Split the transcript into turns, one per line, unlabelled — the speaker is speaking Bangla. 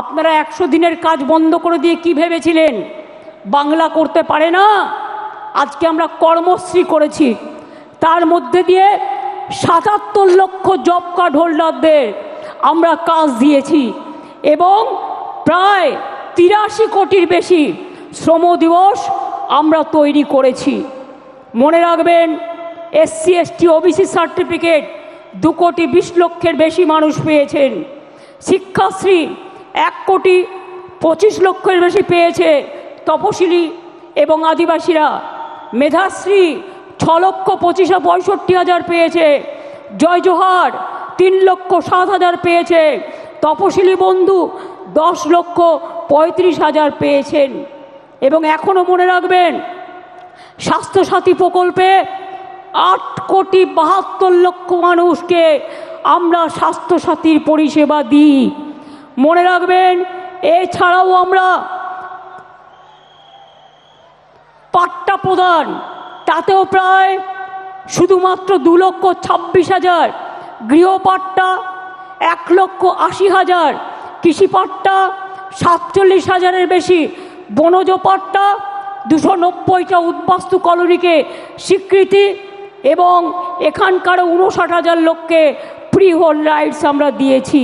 আপনারা 100 দিনের কাজ বন্ধ করে দিয়ে কি ভেবেছিলেন বাংলা করতে পারে না? আজকে আমরা কর্মশ্রী করেছি, তার মধ্যে দিয়ে 77 লক্ষ জব কার্ড হোল্ডারদের আমরা কাজ দিয়েছি এবং প্রায় 83 কোটির বেশি শ্রম দিবস আমরা তৈরি করেছি। মনে রাখবেন, SC ST OBC সার্টিফিকেট 2 কোটি 20 লক্ষের বেশি মানুষ পেয়েছেন। শিক্ষাশ্রী 1 কোটি 25 লক্ষের বেশি পেয়েছে তপশিলি এবং আদিবাসীরা। মেধাশ্রী 6 লক্ষ 65 হাজার পেয়েছে। জয় জোহার 3 লক্ষ 7 হাজার পেয়েছে। তপশিলি বন্ধু 10 লক্ষ 35 হাজার পেয়েছেন। এবং এখনও মনে রাখবেন, স্বাস্থ্যসাথী প্রকল্পে 8 কোটি 72 লক্ষ মানুষকে আমরা স্বাস্থ্যসাথীর পরিষেবা দিই। মনে রাখবেন, এছাড়াও আমরা পাট্টা প্রদান, তাতেও প্রায় শুধুমাত্র 2 লক্ষ 26 হাজার, গৃহপাট্টা 1 লক্ষ 80 হাজার, কৃষি পাট্টা 47 হাজারের বেশি, বনজ পাট্টা 290টা উদ্বাস্তু কলোনিকে স্বীকৃতি এবং এখানকার 59 হাজার লোককে ফ্রি হোল্ড রাইটস আমরা দিয়েছি।